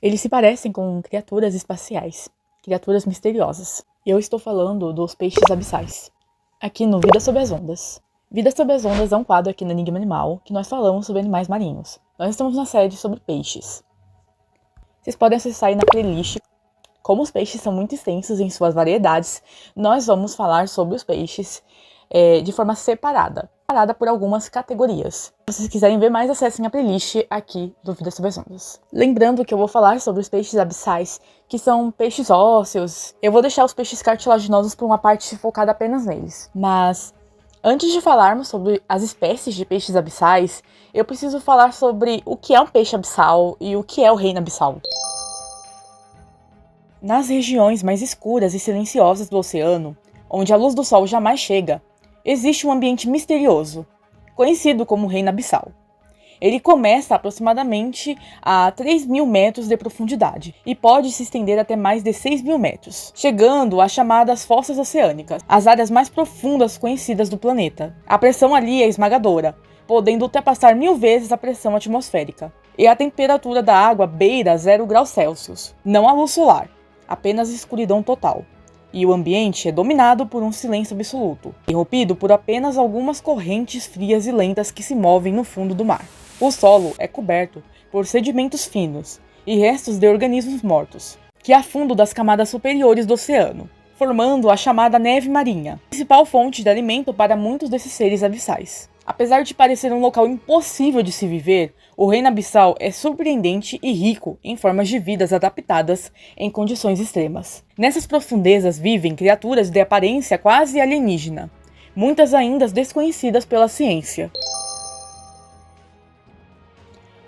Eles se parecem com criaturas espaciais, criaturas misteriosas. E eu estou falando dos peixes abissais, aqui no Vida Sob as Ondas. Vida Sob as Ondas é um quadro aqui no Enigma Animal que nós falamos sobre animais marinhos. Nós estamos na série sobre peixes. Vocês podem acessar aí na playlist. Como os peixes são muito extensos em suas variedades, nós vamos falar sobre os peixes de forma separada por algumas categorias. Se vocês quiserem ver mais, acessem a playlist aqui do Vida Sob as Ondas. Lembrando que eu vou falar sobre os peixes abissais, que são peixes ósseos. Eu vou deixar os peixes cartilaginosos para uma parte focada apenas neles. Mas antes de falarmos sobre as espécies de peixes abissais, eu preciso falar sobre o que é um peixe abissal e o que é o reino abissal. Nas regiões mais escuras e silenciosas do oceano, onde a luz do sol jamais chega, existe um ambiente misterioso, conhecido como reino abissal. Ele começa aproximadamente a 3.000 metros de profundidade e pode se estender até mais de 6.000 metros, chegando às chamadas fossas oceânicas, as áreas mais profundas conhecidas do planeta. A pressão ali é esmagadora, podendo ultrapassar 1000 vezes a pressão atmosférica, e a temperatura da água beira 0 graus Celsius. Não há luz solar, apenas escuridão total. E o ambiente é dominado por um silêncio absoluto, interrompido por apenas algumas correntes frias e lentas que se movem no fundo do mar. O solo é coberto por sedimentos finos e restos de organismos mortos, que afundam das camadas superiores do oceano, formando a chamada neve marinha, principal fonte de alimento para muitos desses seres abissais. Apesar de parecer um local impossível de se viver, o reino abissal é surpreendente e rico em formas de vidas adaptadas em condições extremas. Nessas profundezas vivem criaturas de aparência quase alienígena, muitas ainda desconhecidas pela ciência.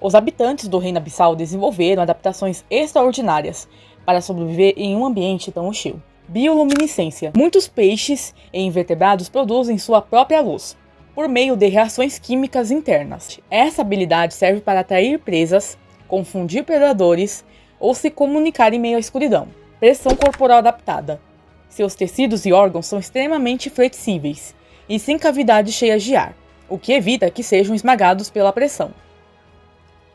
Os habitantes do reino abissal desenvolveram adaptações extraordinárias para sobreviver em um ambiente tão hostil. Bioluminescência. Muitos peixes e invertebrados produzem sua própria luz, por meio de reações químicas internas. Essa habilidade serve para atrair presas, confundir predadores ou se comunicar em meio à escuridão. Pressão corporal adaptada. Seus tecidos e órgãos são extremamente flexíveis e sem cavidades cheias de ar, o que evita que sejam esmagados pela pressão.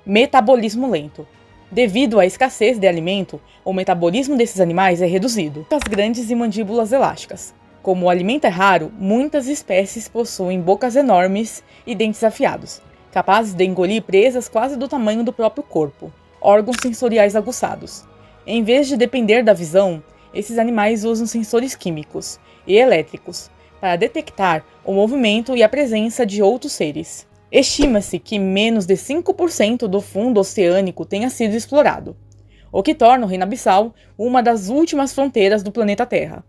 Metabolismo lento. Devido à escassez de alimento, o metabolismo desses animais é reduzido. Bocas grandes e mandíbulas elásticas. Como o alimento é raro, muitas espécies possuem bocas enormes e dentes afiados, capazes de engolir presas quase do tamanho do próprio corpo. Órgãos sensoriais aguçados. Em vez de depender da visão, esses animais usam sensores químicos e elétricos para detectar o movimento e a presença de outros seres. Estima-se que menos de 5% do fundo oceânico tenha sido explorado, o que torna o reino abissal uma das últimas fronteiras do planeta Terra.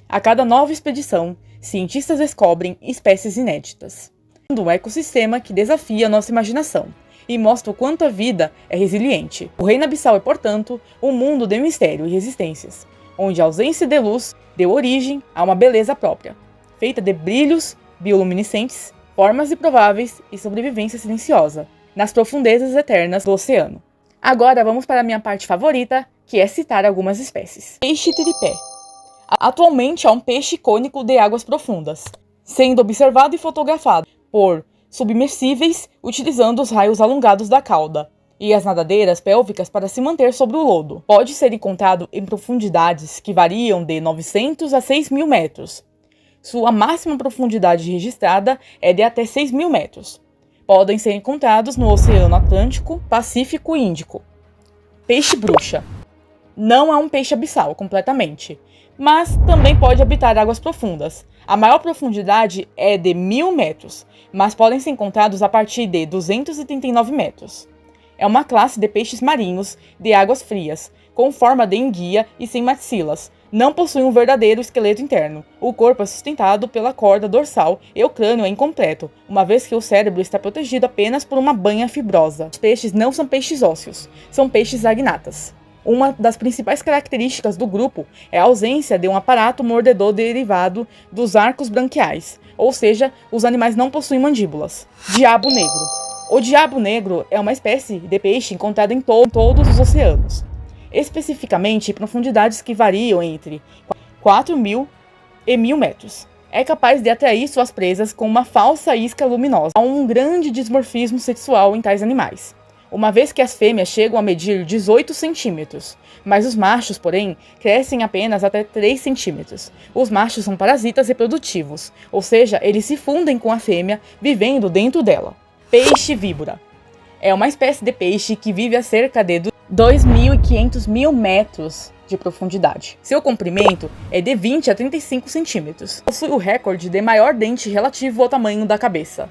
A cada nova expedição, cientistas descobrem espécies inéditas. Um ecossistema que desafia nossa imaginação e mostra o quanto a vida é resiliente. O reino abissal é, portanto, um mundo de mistério e resistências, onde a ausência de luz deu origem a uma beleza própria, feita de brilhos bioluminescentes, formas improváveis e sobrevivência silenciosa, nas profundezas eternas do oceano. Agora vamos para a minha parte favorita, que é citar algumas espécies. Peixe tripé. Atualmente é um peixe icônico de águas profundas, sendo observado e fotografado por submersíveis utilizando os raios alongados da cauda e as nadadeiras pélvicas para se manter sobre o lodo. Pode ser encontrado em profundidades que variam de 900 a 6.000 metros. Sua máxima profundidade registrada é de até 6.000 metros. Podem ser encontrados no Oceano Atlântico, Pacífico e Índico. Peixe bruxa. Não é um peixe abissal completamente, mas também pode habitar águas profundas. A maior profundidade é de 1.000 metros, mas podem ser encontrados a partir de 239 metros. É uma classe de peixes marinhos de águas frias, com forma de enguia e sem maxilas. Não possui um verdadeiro esqueleto interno. O corpo é sustentado pela corda dorsal e o crânio é incompleto, uma vez que o cérebro está protegido apenas por uma banha fibrosa. Os peixes não são peixes ósseos, são peixes agnatas. Uma das principais características do grupo é a ausência de um aparato mordedor derivado dos arcos branquiais, ou seja, os animais não possuem mandíbulas. Diabo negro. O diabo negro é uma espécie de peixe encontrada em todos os oceanos, especificamente em profundidades que variam entre 4.000 e 1.000 metros. É capaz de atrair suas presas com uma falsa isca luminosa. Há um grande dimorfismo sexual em tais animais. uma vez que as fêmeas chegam a medir 18 centímetros, mas os machos, porém, crescem apenas até 3 centímetros. Os machos são parasitas reprodutivos, ou seja, eles se fundem com a fêmea, vivendo dentro dela. Peixe víbora. É uma espécie de peixe que vive a cerca de 2.500 metros de profundidade. Seu comprimento é de 20 a 35 centímetros. Possui o recorde de maior dente relativo ao tamanho da cabeça.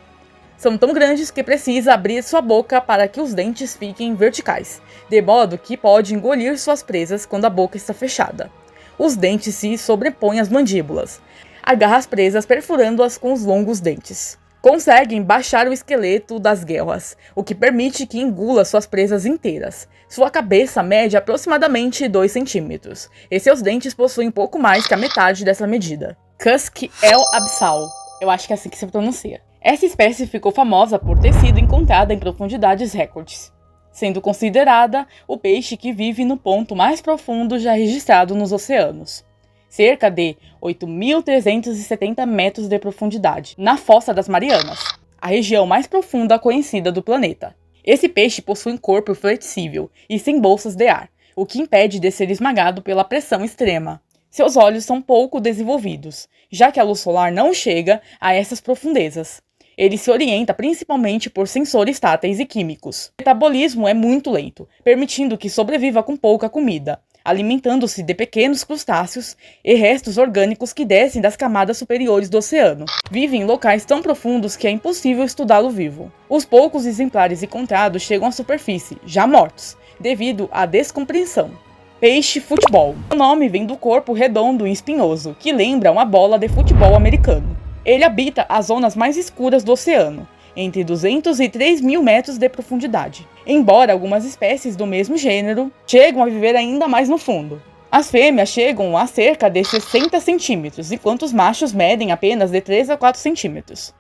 São tão grandes que precisa abrir sua boca para que os dentes fiquem verticais, de modo que pode engolir suas presas quando a boca está fechada. Os dentes se sobrepõem às mandíbulas. Agarra as presas perfurando-as com os longos dentes. Conseguem baixar o esqueleto das guelras, o que permite que engula suas presas inteiras. Sua cabeça mede aproximadamente 2 centímetros, e seus dentes possuem pouco mais que a metade dessa medida. Cusk el-Absal, eu acho que é assim que se pronuncia. Essa espécie ficou famosa por ter sido encontrada em profundidades recordes, sendo considerada o peixe que vive no ponto mais profundo já registrado nos oceanos, cerca de 8.370 metros de profundidade, na Fossa das Marianas, a região mais profunda conhecida do planeta. Esse peixe possui um corpo flexível e sem bolsas de ar, o que impede de ser esmagado pela pressão extrema. Seus olhos são pouco desenvolvidos, já que a luz solar não chega a essas profundezas. Ele se orienta principalmente por sensores táteis e químicos. O metabolismo é muito lento, permitindo que sobreviva com pouca comida, alimentando-se de pequenos crustáceos e restos orgânicos que descem das camadas superiores do oceano. Vive em locais tão profundos que é impossível estudá-lo vivo. Os poucos exemplares encontrados chegam à superfície, já mortos, devido à descompreensão. Peixe futebol. O nome vem do corpo redondo e espinhoso, que lembra uma bola de futebol americano. Ele habita as zonas mais escuras do oceano, entre 200 e 3.000 metros de profundidade. Embora algumas espécies do mesmo gênero chegam a viver ainda mais no fundo. As fêmeas chegam a cerca de 60 centímetros, enquanto os machos medem apenas de 3 a 4 centímetros.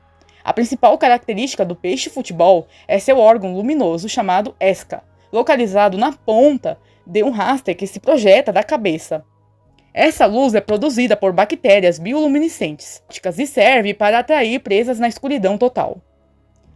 A principal característica do peixe futebol é seu órgão luminoso chamado esca, localizado na ponta de um haster que se projeta da cabeça. Essa luz é produzida por bactérias bioluminescentes e serve para atrair presas na escuridão total.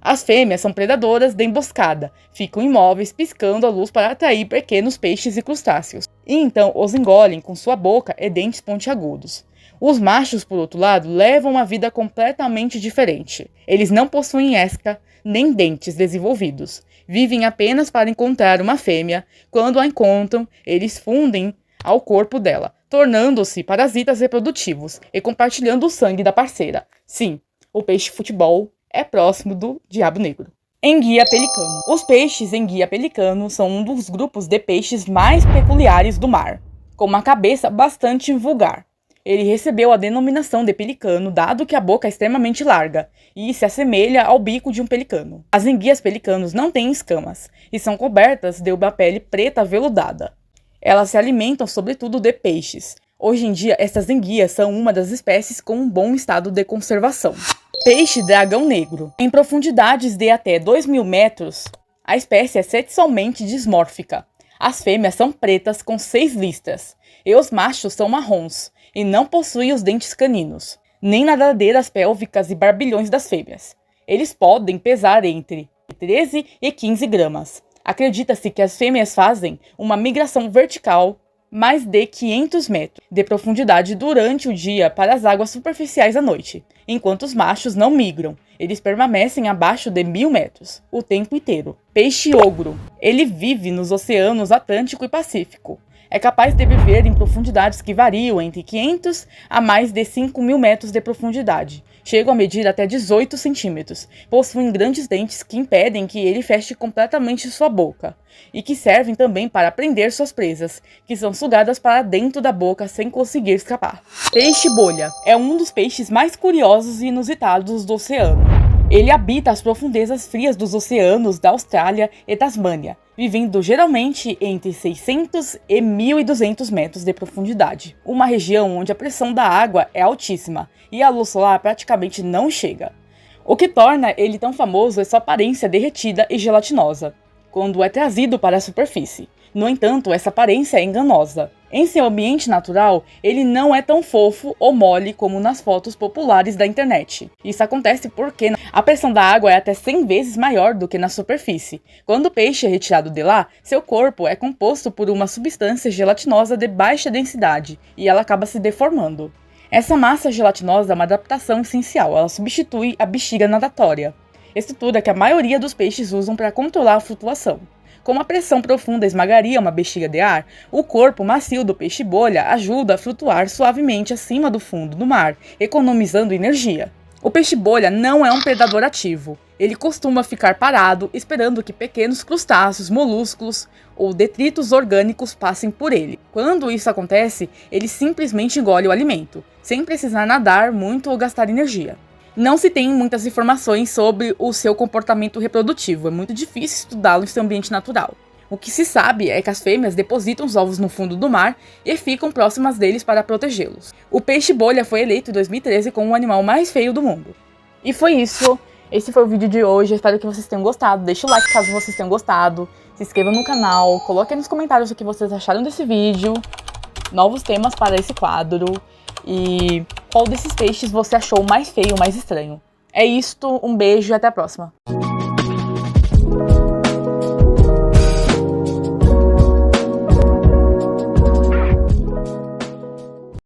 As fêmeas são predadoras de emboscada, ficam imóveis piscando a luz para atrair pequenos peixes e crustáceos, e então os engolem com sua boca e dentes pontiagudos. Os machos, por outro lado, levam uma vida completamente diferente. Eles não possuem esca nem dentes desenvolvidos. Vivem apenas para encontrar uma fêmea. Quando a encontram, eles fundem ao corpo dela, tornando-se parasitas reprodutivos e compartilhando o sangue da parceira. Sim, o peixe futebol é próximo do diabo negro. Enguia pelicano. Os peixes enguia pelicano são um dos grupos de peixes mais peculiares do mar, com uma cabeça bastante vulgar. Ele recebeu a denominação de pelicano dado que a boca é extremamente larga e se assemelha ao bico de um pelicano. As enguias pelicanos não têm escamas e são cobertas de uma pele preta aveludada. Elas se alimentam sobretudo de peixes. Hoje em dia, estas enguias são uma das espécies com um bom estado de conservação. Peixe dragão negro. Em profundidades de até 2.000 metros, a espécie é sexualmente dismórfica. As fêmeas são pretas com 6 listras, e os machos são marrons, e não possuem os dentes caninos, nem nadadeiras pélvicas e barbilhões das fêmeas. Eles podem pesar entre 13 e 15 gramas. Acredita-se que as fêmeas fazem uma migração vertical mais de 500 metros de profundidade durante o dia para as águas superficiais à noite, enquanto os machos não migram. Eles permanecem abaixo de 1.000 metros o tempo inteiro. Peixe ogro. Ele vive nos oceanos Atlântico e Pacífico. É capaz de viver em profundidades que variam entre 500 a mais de 5.000 metros de profundidade. Chegam a medir até 18 centímetros. Possuem grandes dentes que impedem que ele feche completamente sua boca e que servem também para prender suas presas, que são sugadas para dentro da boca sem conseguir escapar. Peixe bolha é um dos peixes mais curiosos e inusitados do oceano. Ele habita as profundezas frias dos oceanos da Austrália e Tasmânia, vivendo geralmente entre 600 e 1.200 metros de profundidade, uma região onde a pressão da água é altíssima e a luz solar praticamente não chega. O que torna ele tão famoso é sua aparência derretida e gelatinosa, quando é trazido para a superfície. No entanto, essa aparência é enganosa. Em seu ambiente natural, ele não é tão fofo ou mole como nas fotos populares da internet. Isso acontece porque a pressão da água é até 100 vezes maior do que na superfície. Quando o peixe é retirado de lá, seu corpo é composto por uma substância gelatinosa de baixa densidade e ela acaba se deformando. Essa massa gelatinosa é uma adaptação essencial, ela substitui a bexiga natatória, estrutura que a maioria dos peixes usam para controlar a flutuação. Como a pressão profunda esmagaria uma bexiga de ar, o corpo macio do peixe-bolha ajuda a flutuar suavemente acima do fundo do mar, economizando energia. O peixe-bolha não é um predador ativo. Ele costuma ficar parado, esperando que pequenos crustáceos, moluscos ou detritos orgânicos passem por ele. Quando isso acontece, ele simplesmente engole o alimento, sem precisar nadar muito ou gastar energia. Não se tem muitas informações sobre o seu comportamento reprodutivo, é muito difícil estudá-lo em seu ambiente natural. O que se sabe é que as fêmeas depositam os ovos no fundo do mar e ficam próximas deles para protegê-los. O peixe-bolha foi eleito em 2013 como o animal mais feio do mundo. E foi isso. Esse foi o vídeo de hoje, eu espero que vocês tenham gostado. Deixe o like caso vocês tenham gostado, se inscrevam no canal, coloquem nos comentários o que vocês acharam desse vídeo, novos temas para esse quadro e qual desses peixes você achou mais feio, mais estranho. É isto, um beijo e até a próxima.